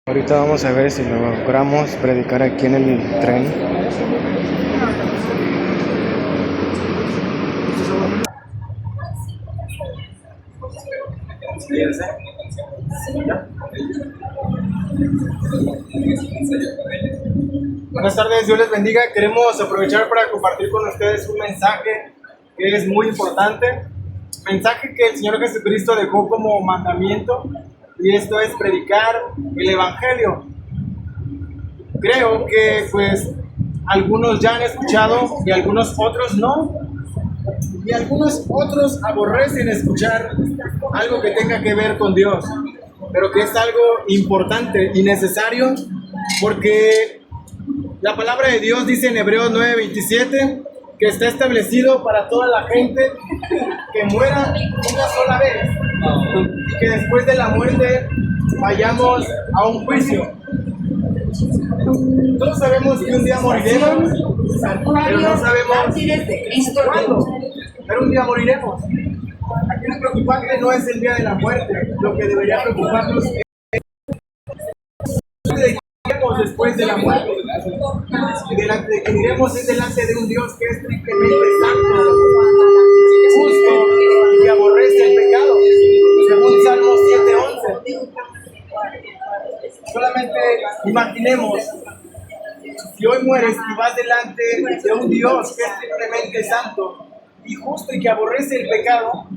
Ahorita vamos a ver si logramos predicar aquí en el tren. Buenas tardes, Dios les bendiga. Queremos aprovechar para compartir con ustedes un mensaje que es muy importante. Mensaje que el Señor Jesucristo dejó como mandamiento, y esto es predicar el Evangelio. Creo que pues algunos ya han escuchado y algunos otros no. Y algunos otros aborrecen escuchar algo que tenga que ver con Dios, pero que es algo importante y necesario, porque la palabra de Dios dice en Hebreos 9:27 que está establecido para toda la gente que muera una sola vez y que después de la muerte vayamos a un juicio. Todos sabemos que un día moriremos, pero no sabemos cuándo, pero un día moriremos. Aquí lo preocupante no es el día de la muerte, lo que debería preocuparnos es de que iremos después de la muerte. Y delante que iremos es delante de un Dios que es triplemente santo, justo y que aborrece el pecado, según Salmos 7:11. Solamente imaginemos, si hoy mueres y vas delante de un Dios que es triplemente santo y justo y que aborrece el pecado,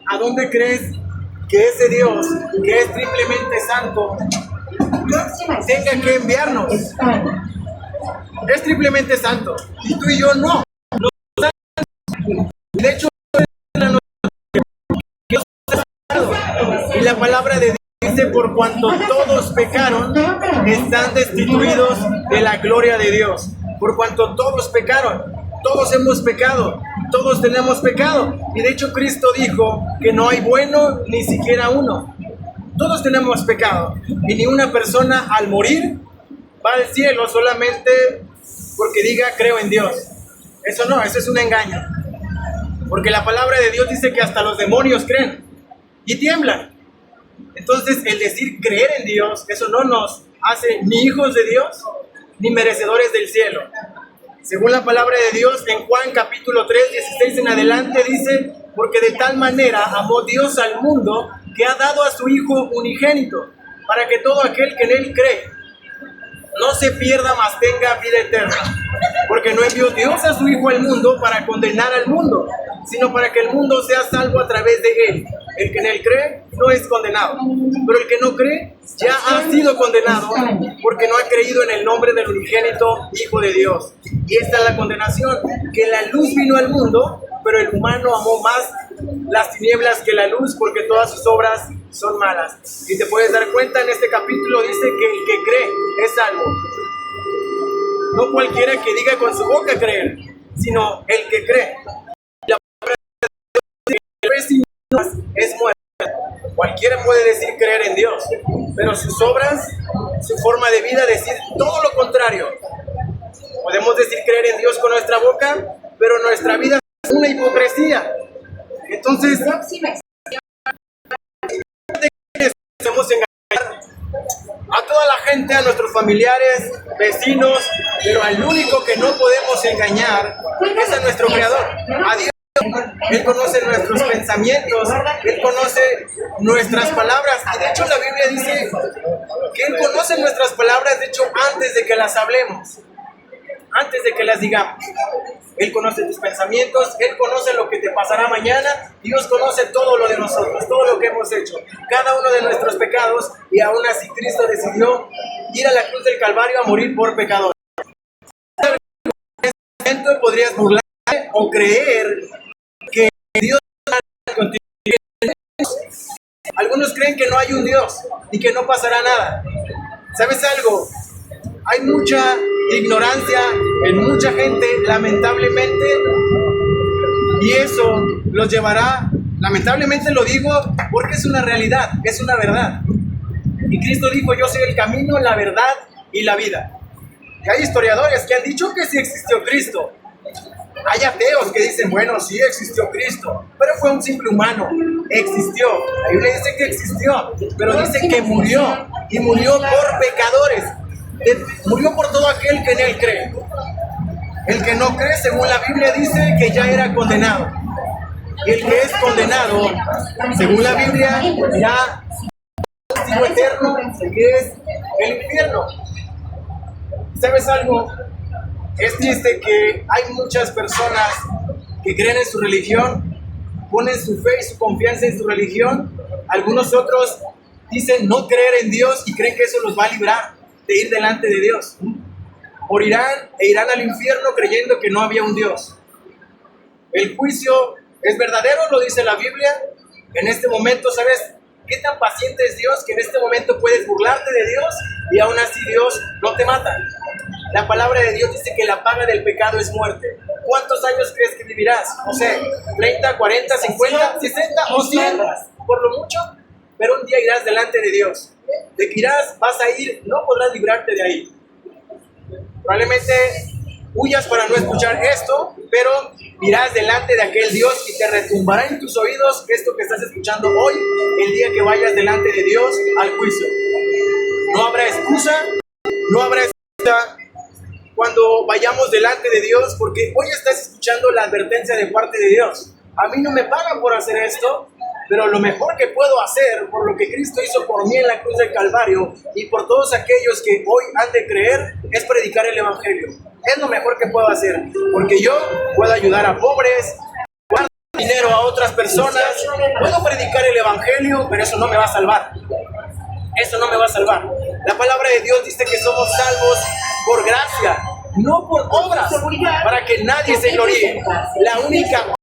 ¿a dónde crees que ese Dios, que es triplemente santo, tenga que enviarnos? Es triplemente santo y tú y yo no. De hecho, y la palabra de Dios dice: por cuanto todos pecaron, están destituidos de la gloria de Dios. Por cuanto todos pecaron, todos hemos pecado, todos tenemos pecado. Y de hecho Cristo dijo que no hay bueno ni siquiera uno. Todos tenemos pecado, y ni una persona al morir va al cielo solamente porque diga creo en Dios. Eso no, eso es un engaño. Porque la palabra de Dios dice que hasta los demonios creen y tiemblan. Entonces, el decir creer en Dios, eso no nos hace ni hijos de Dios, ni merecedores del cielo. Según la palabra de Dios, en Juan capítulo 3:16 en adelante dice: porque de tal manera amó Dios al mundo, que ha dado a su Hijo unigénito, para que todo aquel que en Él cree no se pierda, mas tenga vida eterna. Porque no envió Dios a su Hijo al mundo para condenar al mundo, sino para que el mundo sea salvo a través de Él. El que en Él cree no es condenado, pero el que no cree ya ha sido condenado, porque no ha creído en el nombre del unigénito Hijo de Dios. Y esta es la condenación, que la luz vino al mundo, pero el humano amó más las tinieblas que la luz, porque todas sus obras son malas. Y te puedes dar cuenta, en este capítulo dice que el que cree es salvo. No cualquiera que diga con su boca creer, sino el que cree. La palabra de Dios es muerta. Cualquiera puede decir creer en Dios, pero sus obras, su forma de vida, decir todo lo contrario. Podemos decir creer en Dios con nuestra boca, pero nuestra vida es una hipocresía. Entonces, hacemos engañar a toda la gente, a nuestros familiares, vecinos, pero al único que no podemos engañar es a nuestro Creador, a Dios. Él conoce nuestros pensamientos, Él conoce nuestras palabras, y de hecho la Biblia dice que Él conoce nuestras palabras, de hecho antes de que las hablemos, antes de que las digamos. Él conoce tus pensamientos, Él conoce lo que te pasará mañana. Dios conoce todo lo de nosotros, todo lo que hemos hecho, cada uno de nuestros pecados, y aún así Cristo decidió ir a la cruz del Calvario a morir por pecadores. En este momento podrías burlarte o creer que Dios contigo. Algunos creen que no hay un Dios y que no pasará nada. ¿Sabes algo? Hay mucha ignorancia en mucha gente, lamentablemente, y eso los llevará, lamentablemente lo digo porque es una realidad, es una verdad. Y Cristo dijo: yo soy el camino, la verdad y la vida. Y hay historiadores que han dicho que sí existió Cristo. Hay ateos que dicen: bueno, sí existió Cristo, pero fue un simple humano. existió. La Biblia dice que existió, pero dice que murió, y murió por pecadores. Murió por todo aquel que en él cree. El que no cree, según la Biblia, dice que ya era condenado. Y el que es condenado, según la Biblia, ya castigo eterno, que es el infierno. ¿Sabes algo? Es triste que hay muchas personas que creen en su religión, ponen su fe y su confianza en su religión. Algunos otros dicen no creer en Dios y creen que eso los va a librar de ir delante de Dios. Morirán e irán al infierno creyendo que no había un Dios. El juicio es verdadero, lo dice la Biblia. En este momento, ¿sabes qué tan paciente es Dios? Que en este momento puedes burlarte de Dios y aún así Dios no te mata. La palabra de Dios dice que la paga del pecado es muerte. ¿Cuántos años crees que vivirás? No sé, 30, 40, 50, 60 o 100, por lo mucho. Pero un día irás delante de Dios. De que irás, vas a ir, no podrás librarte de ahí. Probablemente huyas para no escuchar esto, pero irás delante de aquel Dios y te retumbará en tus oídos esto que estás escuchando hoy, el día que vayas delante de Dios al juicio. No habrá excusa, no habrá excusa cuando vayamos delante de Dios, porque hoy estás escuchando la advertencia de parte de Dios. A mí no me pagan por hacer esto, pero lo mejor que puedo hacer por lo que Cristo hizo por mí en la cruz del Calvario y por todos aquellos que hoy han de creer es predicar el Evangelio. Es lo mejor que puedo hacer, porque yo puedo ayudar a pobres, puedo dar dinero a otras personas, puedo predicar el Evangelio, pero eso no me va a salvar. Eso no me va a salvar. La palabra de Dios dice que somos salvos por gracia, no por obras, para que nadie se gloríe. La única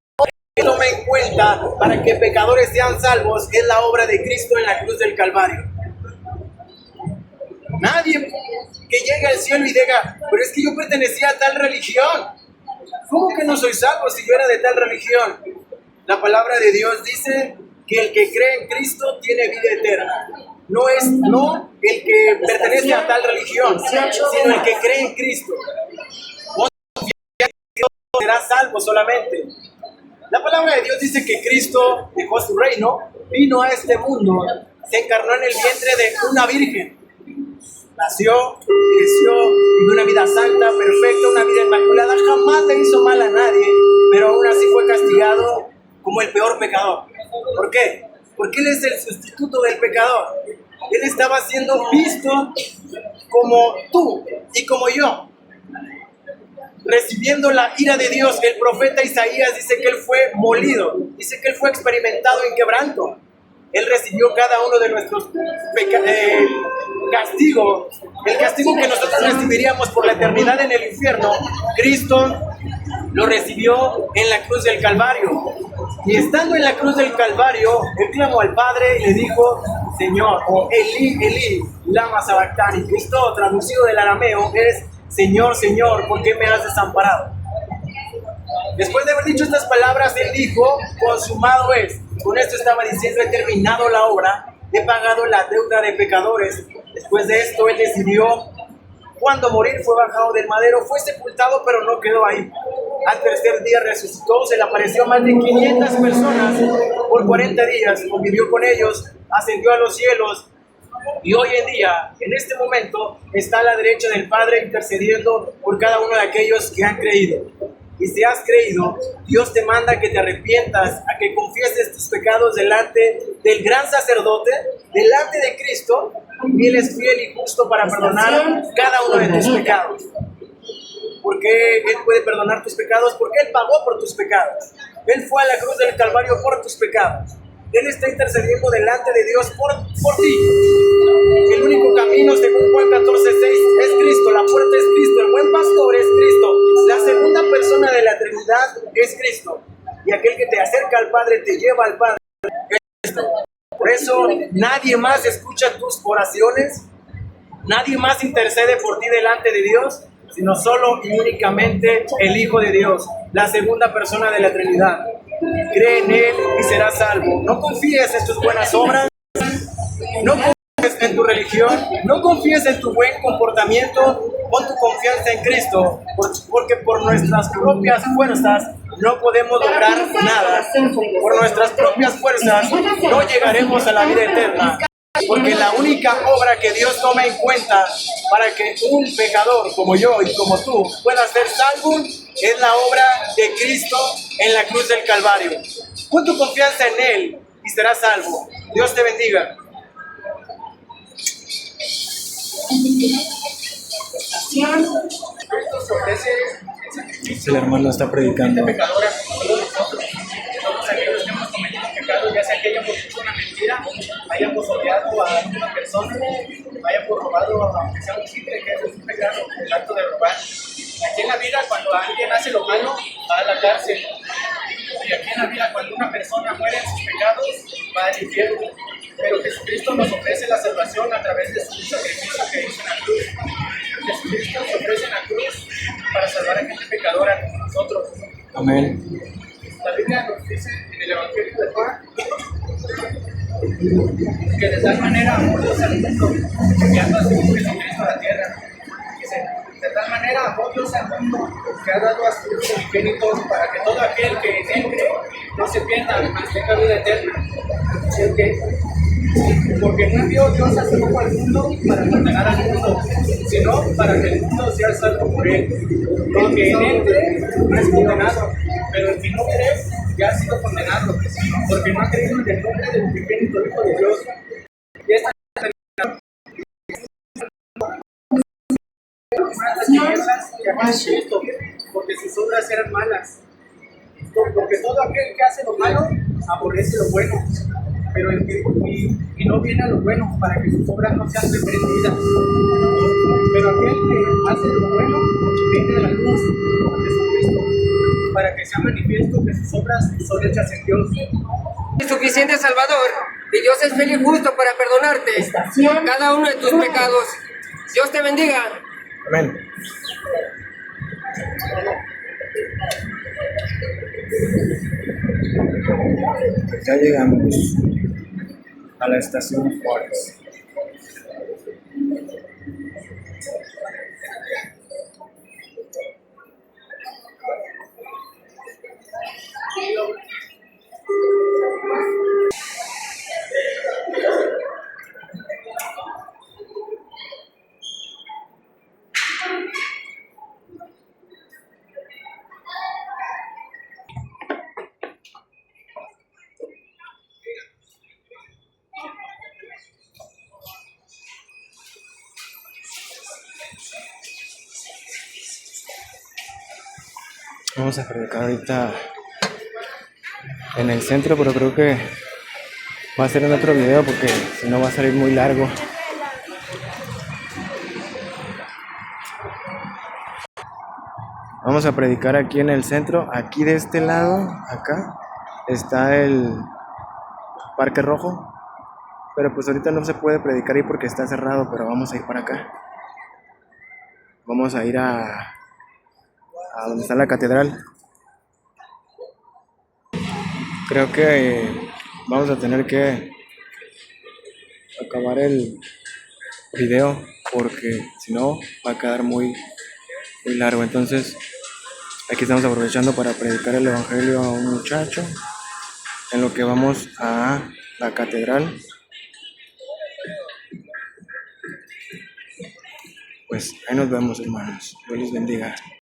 que toma en cuenta para que pecadores sean salvos es la obra de Cristo en la cruz del Calvario. Nadie que llegue al cielo y diga, pero es que yo pertenecía a tal religión. ¿Cómo que no soy salvo si yo era de tal religión? La palabra de Dios dice que el que cree en Cristo tiene vida eterna. No es el que pertenece a tal religión, sino el que cree en Cristo. Vos serás salvo solamente. La palabra de Dios dice que Cristo dejó su reino, vino a este mundo, se encarnó en el vientre de una virgen. Nació, creció, vivió una vida santa, perfecta, una vida inmaculada, jamás le hizo mal a nadie, pero aún así fue castigado como el peor pecador. ¿Por qué? Porque Él es el sustituto del pecador. Él estaba siendo visto como tú y como yo, recibiendo la ira de Dios. El profeta Isaías dice que Él fue molido, dice que Él fue experimentado en quebranto. Él recibió cada uno de nuestros castigos, el castigo que nosotros recibiríamos por la eternidad en el infierno. Cristo lo recibió en la cruz del Calvario. Y estando en la cruz del Calvario, Él clamó al Padre y le dijo, Señor, o Elí, Elí, lama sabactani, que esto traducido del arameo es, Señor, Señor, ¿por qué me has desamparado? Después de haber dicho estas palabras, Él dijo, consumado es. Con esto estaba diciendo, he terminado la obra, he pagado la deuda de pecadores. Después de esto, Él decidió cuándo morir, fue bajado del madero, fue sepultado, pero no quedó ahí. Al tercer día resucitó, se le apareció a más de 500 personas por 40 días, convivió con ellos, ascendió a los cielos. Y hoy en día, en este momento, está a la derecha del Padre intercediendo por cada uno de aquellos que han creído. Y si has creído, Dios te manda que te arrepientas, a que confieses tus pecados delante del gran sacerdote, delante de Cristo, y Él es fiel y justo para perdonar cada uno de tus pecados. ¿Por qué Él puede perdonar tus pecados? Porque Él pagó por tus pecados. Él fue a la cruz del Calvario por tus pecados. Él está intercediendo delante de Dios por ti. El único camino, según Juan 14:6, es Cristo. La puerta es Cristo. El buen pastor es Cristo. La segunda persona de la Trinidad es Cristo. Y aquel que te acerca al Padre, te lleva al Padre, es Cristo. Por eso nadie más escucha tus oraciones. Nadie más intercede por ti delante de Dios, sino solo y únicamente el Hijo de Dios, la segunda persona de la Trinidad. Cree en Él y serás salvo. No confíes en tus buenas obras, no confíes en tu religión, no confíes en tu buen comportamiento. Pon tu confianza en Cristo, porque por nuestras propias fuerzas no podemos lograr nada. Por nuestras propias fuerzas no llegaremos a la vida eterna. Porque la única obra que Dios toma en cuenta para que un pecador como yo y como tú pueda ser salvo es la obra de Cristo en la cruz del Calvario. Pon tu confianza en Él y serás salvo. Dios te bendiga. Cristo se ofrece el sacrificio. El hermano está predicando. Pecadora como todos nosotros, todos aquellos que hemos cometido pecado, ya sea que hayamos dicho una mentira, hayamos odiado a una persona, hayamos robado aunque sea un chifre, que eso es un pecado, el acto de robar. Aquí en la vida, cuando alguien hace lo malo, va a la cárcel. Y aquí en la vida, cuando una persona muere en sus pecados, va al infierno. Pero Jesucristo nos ofrece la salvación a través de su sacrificio que hizo en la cruz. Jesucristo se ofrece en la cruz para salvar a gente pecadora como nosotros. Amén. La Biblia nos dice en el Evangelio de Juan que de tal manera amó Dios al mundo que ha dado a su Hijo Jesucristo a la tierra. Dice, de tal manera amó Dios al mundo que ha dado a su Hijo unigénito para que todo aquel que en él cree no se pierda, mas tenga vida eterna. Así que, porque no envió Dios a su Hijo al mundo para condenar al mundo, sino para que el mundo sea salvo por él. Porque en él cree no es condenado, pero el que no cree ya ha sido condenado, porque no ha creído en el nombre del unigénito Hijo de Dios. Y esta Cristo, porque sus obras eran malas. Porque todo aquel que hace lo malo aborrece lo bueno, pero el que y no viene a lo bueno para que sus obras no sean reprendidas. Pero aquel que hace lo bueno viene a la luz como Jesucristo, para que sea manifiesto que sus obras son hechas en Dios. Suficiente Salvador, y Dios es fiel y justo para perdonarte cada uno de tus pecados. Dios te bendiga. Amén. Ya llegamos a la estación Juárez. Vamos a predicar ahorita en el centro, pero creo que va a ser en otro video porque si no va a salir muy largo. Vamos a predicar aquí en el centro. Aquí de este lado, acá, está el Parque Rojo. Pero pues ahorita no se puede predicar ahí porque está cerrado, pero vamos a ir para acá. Vamos a ir a donde está la catedral. Creo que vamos a tener que acabar el video porque si no va a quedar muy largo. Entonces aquí estamos aprovechando para predicar el evangelio a un muchacho en lo que vamos a la catedral. Pues ahí nos vemos, hermanos. Dios les bendiga.